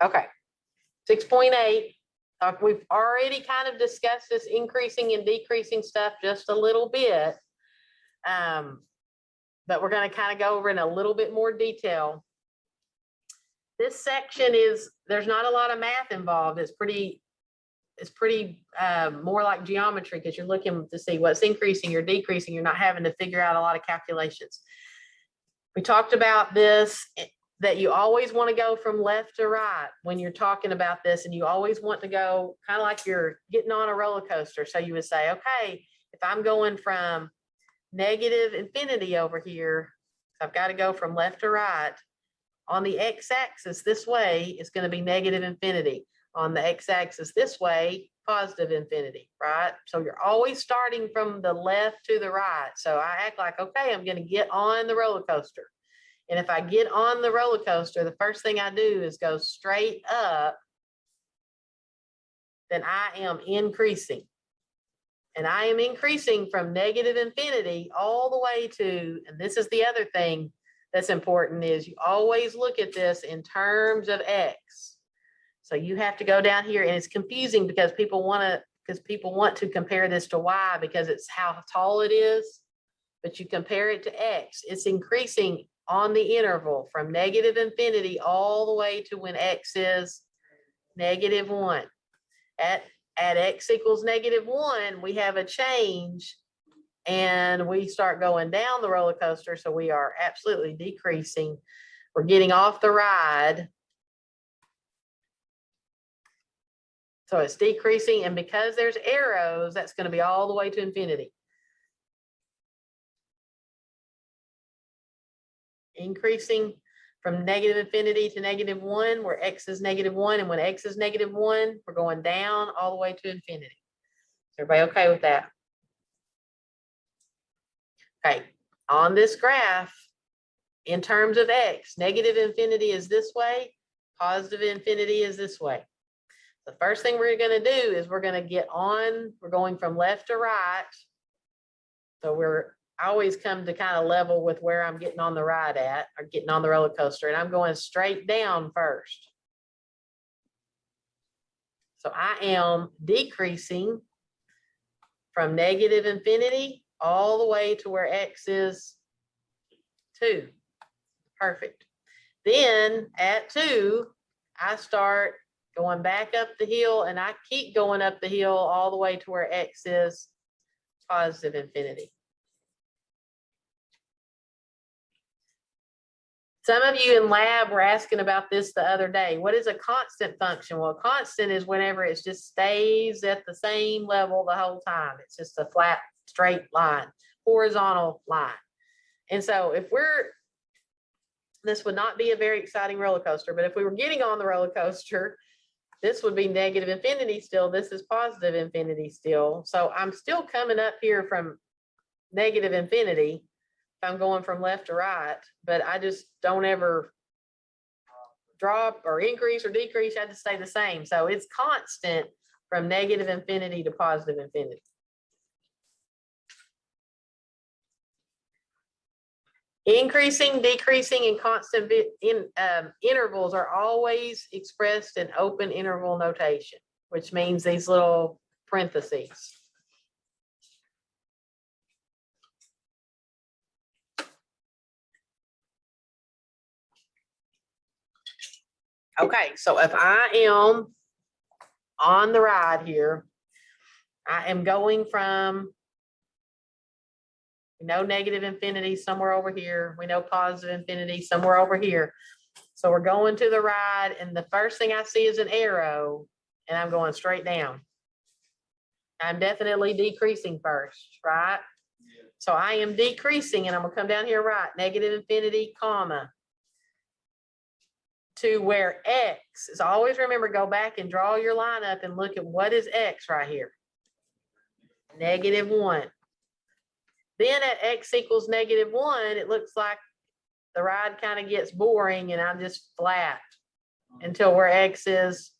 Okay. 6.8. We've already kind of discussed this increasing and decreasing stuff just a little bit. But we're going to kind of go over in a little bit more detail. This section there's not a lot of math involved. It's pretty more like geometry, because you're looking to see what's increasing or decreasing. You're not having to figure out a lot of calculations. We talked about this, that you always want to go from left to right when you're talking about this, and you always want to go kind of like you're getting on a roller coaster. So you would say, okay, if I'm going from negative infinity over here, I've got to go from left to right. On the x-axis this way, it's going to be negative infinity. On the x-axis this way, positive infinity, right? So you're always starting from the left to the right. So I act like, okay, I'm going to get on the roller coaster. And if I get on the roller coaster, the first thing I do is go straight up, then I am increasing. And I am increasing from negative infinity all the way to, and this is the other thing that's important, is you always look at this in terms of x. So you have to go down here, and it's confusing because people want to compare this to y because it's how tall it is, but you compare it to x. It's increasing on the interval from negative infinity all the way to when x is -1. At x equals -1, we have a change, and we start going down the roller coaster. So we are absolutely decreasing. We're getting off the ride. So it's decreasing, and because there's arrows, that's going to be all the way to infinity. Increasing from negative infinity to -1, where x is -1, and when x is -1, we're going down all the way to infinity. Is everybody okay with that? Okay, on this graph, in terms of x, negative infinity is this way, positive infinity is this way. The first thing we're going to do is we're going to get on, we're going from left to right. So I always come to kind of level with where I'm getting on the ride at, or getting on the roller coaster, and I'm going straight down first. So I am decreasing from negative infinity all the way to where x is 2. Perfect. Then at 2, I start going back up the hill, and I keep going up the hill all the way to where x is positive infinity. Some of you in lab were asking about this the other day. What is a constant function? Well, a constant is whenever it just stays at the same level the whole time. It's just a flat, straight line, horizontal line. And so this would not be a very exciting roller coaster, but if we were getting on the roller coaster, this would be negative infinity still. This is positive infinity still. So I'm still coming up here from negative infinity. I'm going from left to right, but I just don't ever drop or increase or decrease. I just stay the same. So it's constant from negative infinity to positive infinity. Increasing, decreasing, and constant intervals are always expressed in open interval notation, which means these little parentheses. Okay, so if I am on the ride here, I am going from, we know negative infinity somewhere over here. We know positive infinity somewhere over here. So we're going to the ride, and the first thing I see is an arrow, and I'm going straight down. I'm definitely decreasing first, right? Yeah. So I am decreasing, and I'm gonna come down here, right? Negative infinity, comma, to where x is. Always remember, go back and draw your line up and look at what is x right here. -1. Then at x equals -1, it looks like the ride kind of gets boring, and I'm just flat until where x is.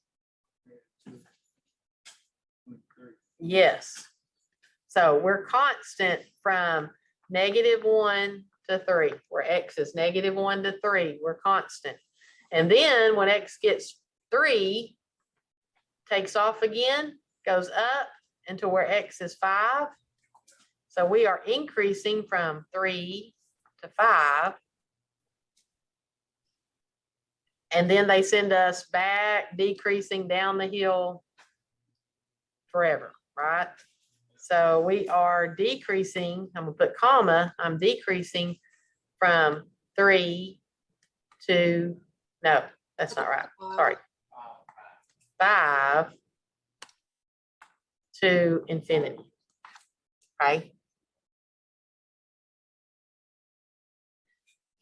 Yes. So we're constant from -1 to 3, where x is -1 to 3. We're constant. And then when x gets 3 takes off again, goes up into where X is 5. So we are increasing from 3 to 5. And then they send us back, decreasing down the hill forever, right? So we are decreasing, I'm gonna put comma, I'm decreasing from 3 to, no, that's not right, sorry. 5 to infinity, right?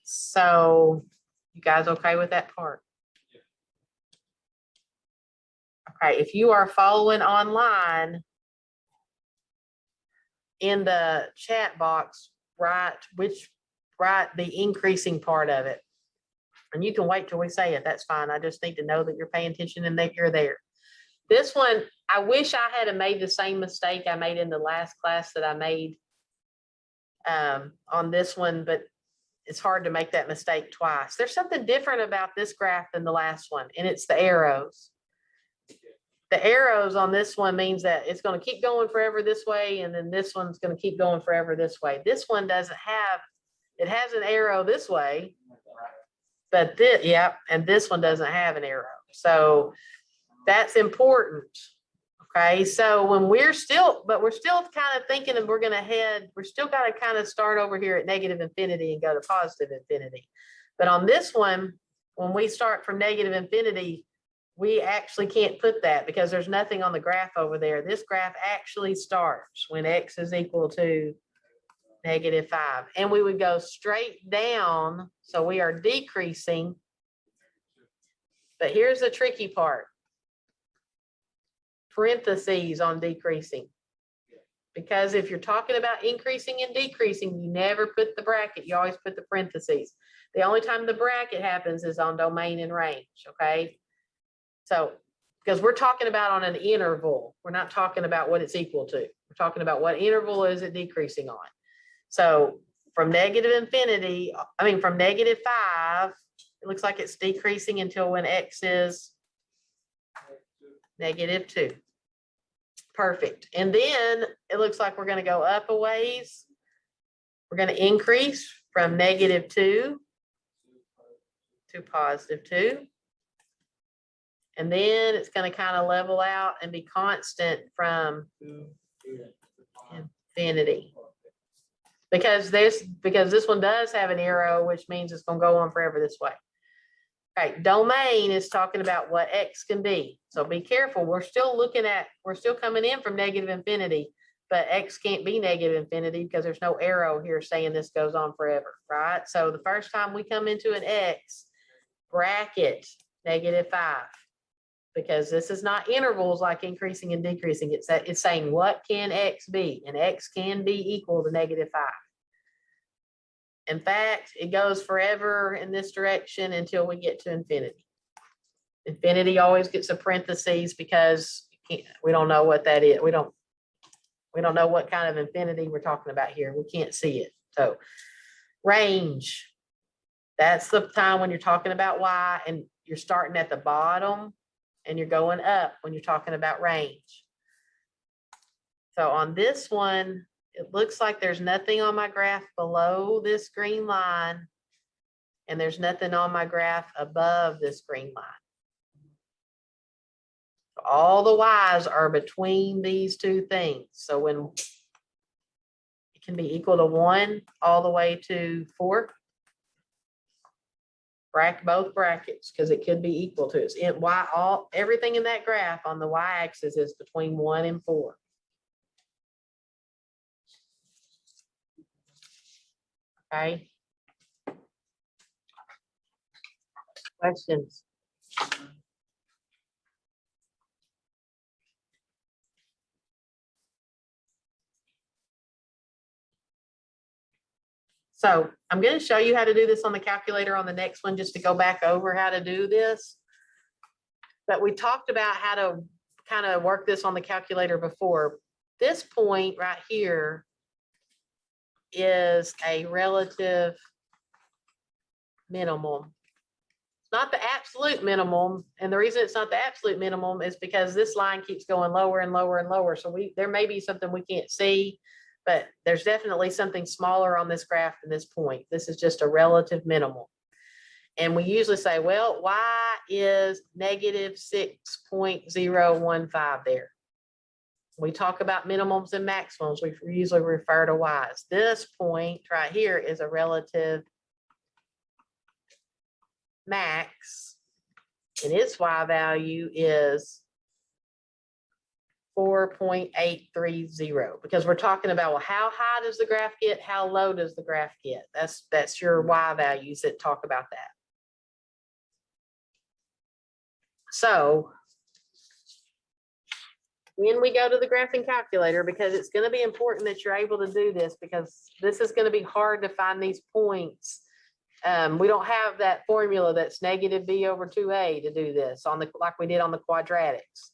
So you guys okay with that part? Okay, if you are following online, in the chat box, write the increasing part of it. And you can wait till we say it, that's fine. I just need to know that you're paying attention and that you're there. This one, I wish I had made the same mistake I made in the last class that I made on this one, but it's hard to make that mistake twice. There's something different about this graph than the last one, and it's the arrows. The arrows on this one means that it's going to keep going forever this way, and then this one's going to keep going forever this way. This one doesn't have, it has an arrow this way, but this, yeah, and this one doesn't have an arrow. So that's important. Okay, so when we're still kind of thinking that we're going to we're still got to kind of start over here at negative infinity and go to positive infinity. But on this one, when we start from negative infinity, we actually can't put that because there's nothing on the graph over there. This graph actually starts when X is equal to -5, and we would go straight down. So we are decreasing. But here's the tricky part. Parentheses on decreasing. Because if you're talking about increasing and decreasing, you never put the bracket, you always put the parentheses. The only time the bracket happens is on domain and range, okay? So, because we're talking about on an interval, we're not talking about what it's equal to. We're talking about what interval is it decreasing on. So from negative infinity, from -5, it looks like it's decreasing until when X is -2. Perfect. And then it looks like we're going to go up a ways. We're going to increase from -2 to +2. And then it's going to kind of level out and be constant from infinity. Because this one does have an arrow, which means it's going to go on forever this way. Okay, domain is talking about what X can be. So be careful. We're still coming in from negative infinity, but X can't be negative infinity because there's no arrow here saying this goes on forever, right? So the first time we come into an X, bracket -5, because this is not intervals like increasing and decreasing. It's saying what can X be, and X can be equal to -5. In fact, it goes forever in this direction until we get to infinity. Infinity always gets a parentheses because we don't know what that is. We don't know what kind of infinity we're talking about here. We can't see it. So range, that's the time when you're talking about Y and you're starting at the bottom and you're going up when you're talking about range. So on this one, it looks like there's nothing on my graph below this green line, and there's nothing on my graph above this green line. All the Y's are between these two things. So when it can be equal to 1 all the way to 4, both brackets, because it could be equal to it. Everything in that graph on the Y-axis is between 1 and 4. Okay. Questions? So I'm going to show you how to do this on the calculator on the next one, just to go back over how to do this. But we talked about how to kind of work this on the calculator before. This point right here is a relative minimum. not the absolute minimum. And the reason it's not the absolute minimum is because this line keeps going lower and lower and lower. So there may be something we can't see, but there's definitely something smaller on this graph than this point. This is just a relative minimum. And we usually say, well, y is negative 6.015 there. We talk about minimums and maximums. We usually refer to y's. This point right here is a relative max, and its y value is 4.830, because we're talking about, well, how high does the graph get? How low does the graph get? That's your y values that talk about that. So when we go to the graphing calculator, because it's going to be important that you're able to do this, because this is going to be hard to find these points. We don't have that formula that's negative b over 2a to do this on like we did on the quadratics.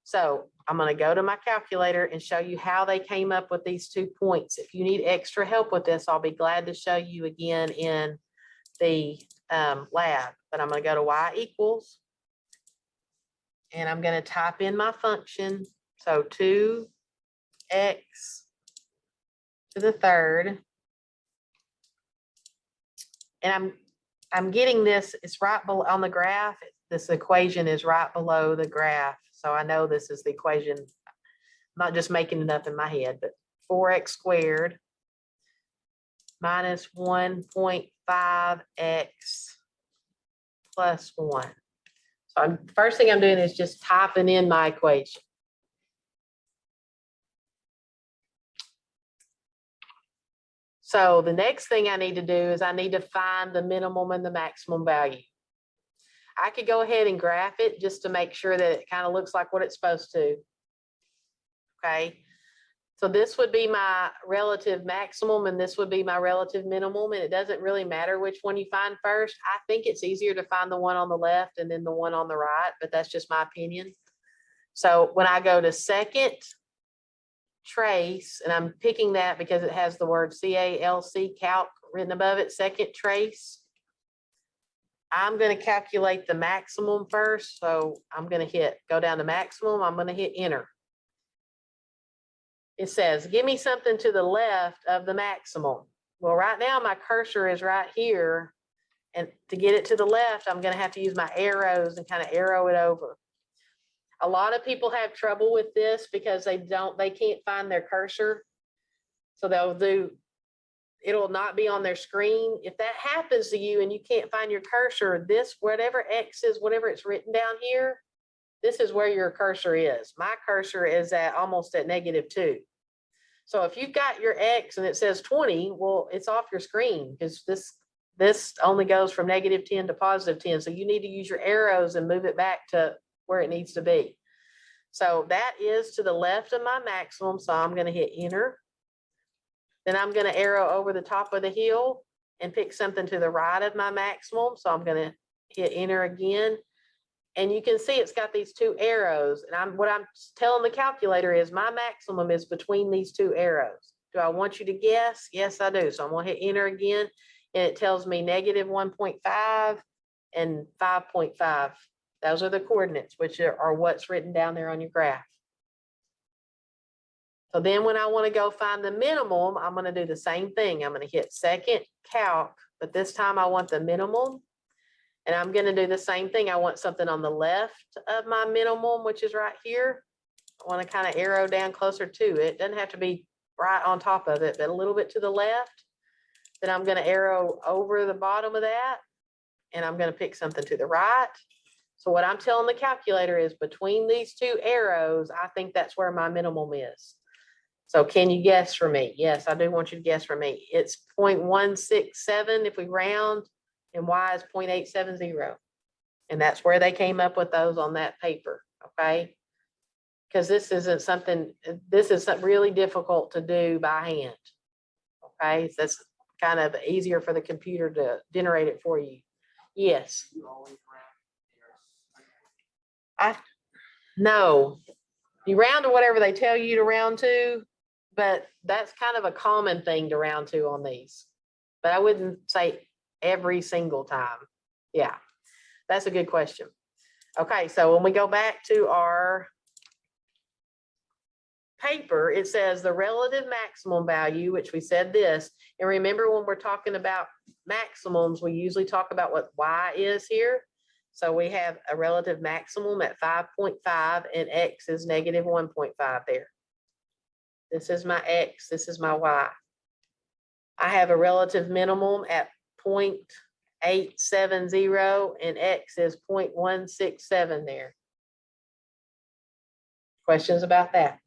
So I'm going to go to my calculator and show you how they came up with these 2 points. If you need extra help with this, I'll be glad to show you again in the lab. But I'm going to go to y equals, and I'm going to type in my function. So 2x to the third. And I'm getting this, it's right below on the graph. This equation is right below the graph. So I know this is the equation. I'm not just making it up in my head, but 4x squared minus 1.5x plus 1. So first thing I'm doing is just typing in my equation. So the next thing I need to do is I need to find the minimum and the maximum value. I could go ahead and graph it just to make sure that it kind of looks like what it's supposed to. Okay. So this would be my relative maximum and this would be my relative minimum. And it doesn't really matter which one you find first. I think it's easier to find the one on the left and then the one on the right, but that's just my opinion. So when I go to second trace, and I'm picking that because it has the word CALC, calc, written above it, second trace, I'm going to calculate the maximum first. So I'm going to go down to maximum. I'm going to hit enter. It says, give me something to the left of the maximum. Well, right now my cursor is right here. And to get it to the left, I'm going to have to use my arrows and kind of arrow it over. A lot of people have trouble with this because they can't find their cursor. So it'll not be on their screen. If that happens to you and you can't find your cursor, whatever X is, whatever it's written down here, this is where your cursor is. My cursor is almost at -2. So if you've got your X and it says 20, well, it's off your screen because this only goes from -10 to +10. So you need to use your arrows and move it back to where it needs to be. So that is to the left of my maximum. So I'm going to hit enter. Then I'm going to arrow over the top of the hill and pick something to the right of my maximum. So I'm going to hit enter again. And you can see it's got these 2 arrows. And what I'm telling the calculator is my maximum is between these 2 arrows. Do I want you to guess? Yes, I do. So I'm going to hit enter again. And it tells me -1.5 and 5.5. Those are the coordinates, which are what's written down there on your graph. So then when I want to go find the minimum, I'm going to do the same thing. I'm going to hit second calc, but this time I want the minimum. And I'm going to do the same thing. I want something on the left of my minimum, which is right here. I want to kind of arrow down closer to it. It doesn't have to be right on top of it, but a little bit to the left. Then I'm going to arrow over the bottom of that. And I'm going to pick something to the right. So what I'm telling the calculator is between these 2 arrows, I think that's where my minimum is. So can you guess for me? Yes, I do want you to guess for me. It's 0.167 if we round, and y is 0.870. And that's where they came up with those on that paper, okay? Because this is something really difficult to do by hand, okay? So that's kind of easier for the computer to generate it for you. Yes. No, you round to whatever they tell you to round to, but that's kind of a common thing to round to on these. But I wouldn't say every single time. Yeah. That's a good question. Okay, so when we go back to our paper, it says the relative maximum value, which we said this. And remember, when we're talking about maximums, we usually talk about what y is here. So we have a relative maximum at 5.5 and x is negative 1.5 there. This is my x, this is my y. I have a relative minimum at 0.870 and x is 0.167 there. Questions about that?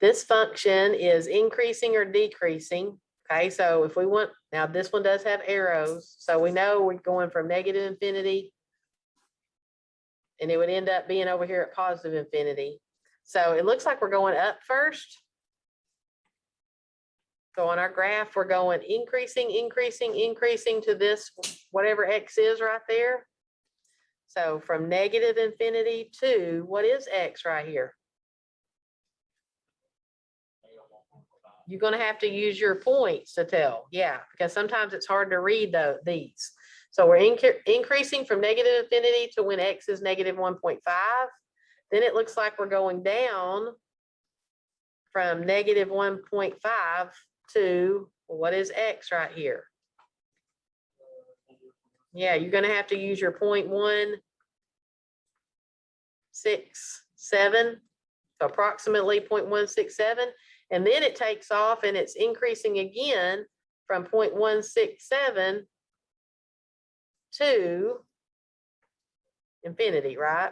This function is increasing or decreasing. Okay, so if we want, now this one does have arrows, so we know we're going from negative infinity and it would end up being over here at positive infinity. So it looks like we're going up first. So on our graph, we're going increasing, increasing, increasing to this, whatever x is right there. So from negative infinity to, what is x right here? You're going to have to use your points to tell. Yeah, because sometimes it's hard to read these. So we're increasing from negative infinity to when x is negative 1.5. Then it looks like we're going down from negative 1.5 to, well, what is x right here? Yeah, you're going to have to use your 0.167, so approximately 0.167. And then it takes off and it's increasing again from 0.167 to infinity, right?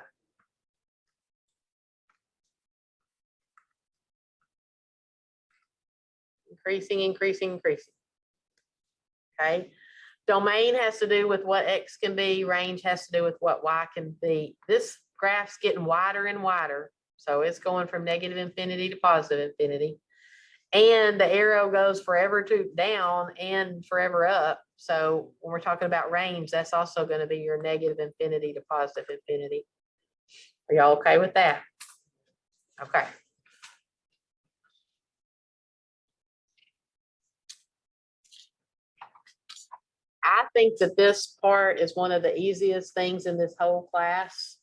Increasing, increasing, increasing. Okay. Domain has to do with what x can be. Range has to do with what y can be. This graph's getting wider and wider. So it's going from negative infinity to positive infinity. And the arrow goes forever to down and forever up. So when we're talking about range, that's also going to be your negative infinity to positive infinity. Are y'all okay with that? Okay. I think that this part is one of the easiest things in this whole class,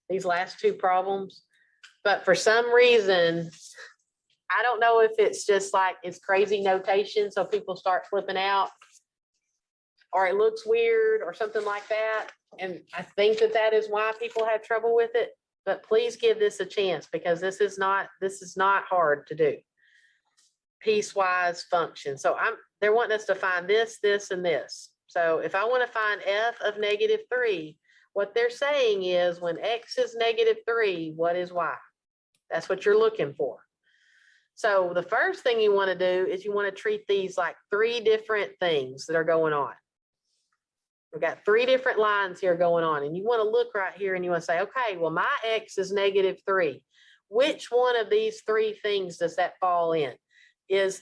these last two problems. But for some reason, I don't know if it's just like it's crazy notation, so people start flipping out, or it looks weird or something like that. And I think that that is why people have trouble with it. But please give this a chance, because this is not hard to do. Piecewise function. So they're wanting us to find this, this, and this. So if I want to find f of negative 3, what they're saying is when x is negative 3, what is y? That's what you're looking for. So the first thing you want to do is you want to treat these like 3 different things that are going on. We've got 3 different lines here going on, and you want to look right here and you want to say, okay, well, my x is negative 3. Which one of these 3 things does that fall in? Is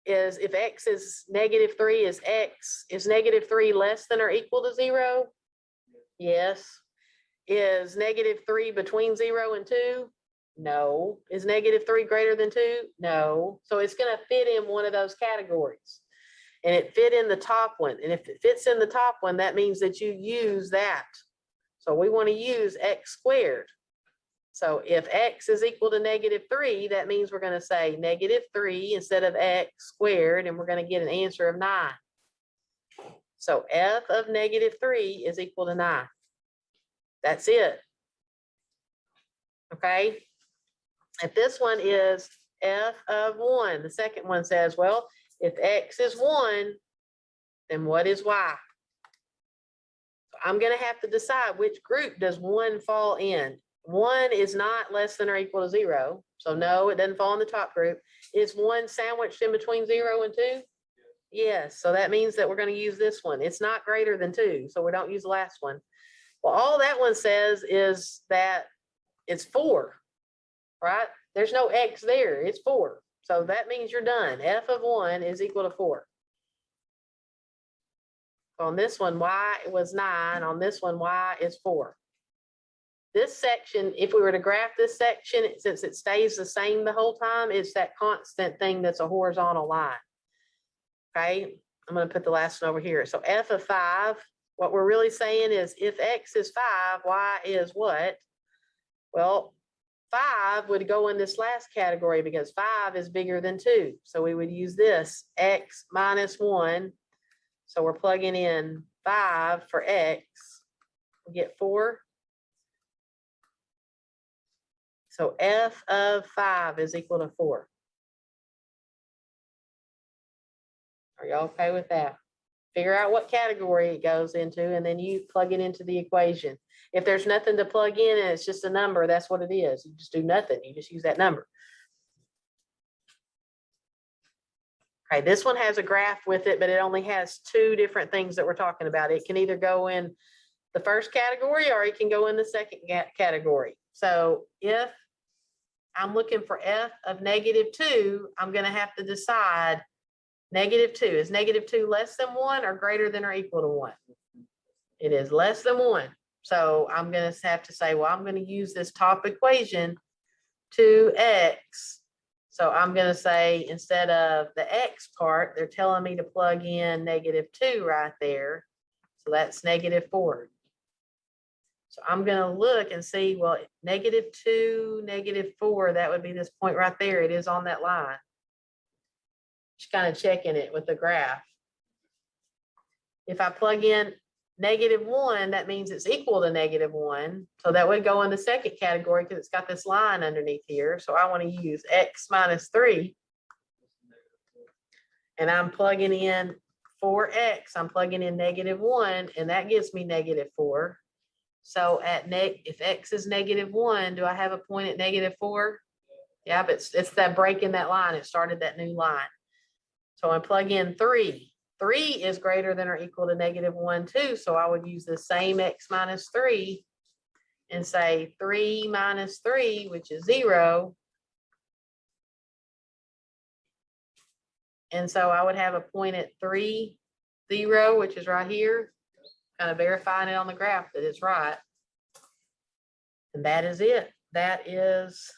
if x is negative 3, is negative 3 less than or equal to 0? Yes. Is negative 3 between 0 and 2? No. Is negative 3 greater than 2? No. So it's going to fit in one of those categories. And it fit in the top one. And if it fits in the top one, that means that you use that. So we want to use x squared. So if x is equal to negative 3, that means we're going to say negative 3 instead of x squared, and we're going to get an answer of 9. So f of negative 3 is equal to 9. That's it. Okay. If this one is f of 1, the second one says, well, if x is 1, then what is y? I'm going to have to decide which group does 1 fall in. 1 is not less than or equal to 0. So no, it doesn't fall in the top group. Is 1 sandwiched in between 0 and 2? Yes. So that means that we're going to use this one. It's not greater than 2. So we don't use the last one. Well, all that one says is that it's 4, right? There's no x there. It's 4. So that means you're done. F of 1 is equal to 4. On this one, y was 9. On this one, y is 4. This section, if we were to graph this section, since it stays the same the whole time, it's that constant thing that's a horizontal line. Okay, I'm going to put the last one over here. So f of 5 What we're really saying is if X is 5, Y is what? Well, 5 would go in this last category because 5 is bigger than 2. So we would use this X minus 1. So we're plugging in 5 for X. We get 4. So F of 5 is equal to 4. Are y'all okay with that? Figure out what category it goes into, and then you plug it into the equation. If there's nothing to plug in and it's just a number, that's what it is. You just do nothing. You just use that number. Okay, this one has a graph with it, but it only has 2 different things that we're talking about. It can either go in the first category or it can go in the second category. So if I'm looking for F of -2, I'm going to have to decide -2. Is -2 less than 1 or greater than or equal to 1? It is less than 1. So I'm going to have to say, well, I'm going to use this top equation 2x. So I'm going to say instead of the x part, they're telling me to plug in -2 right there. So that's -4. So I'm going to look and see, well, -2, -4, that would be this point right there. It is on that line. Just kind of checking it with the graph. If I plug in -1, that means it's equal to -1. So that would go in the second category because it's got this line underneath here. So I want to use X minus 3. And I'm plugging in 4X. I'm plugging in -1, and that gives me -4. So if X is -1, do I have a point at -4? Yeah, but it's that break in that line. It started that new line. So I plug in 3. 3 is greater than or equal to -1 too. So I would use the same X minus 3 and say 3 minus 3, which is 0. And so I would have a point at 3, 0, which is right here, kind of verifying it on the graph that it's right. And that is it. That is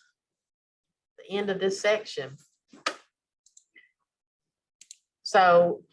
the end of this section. So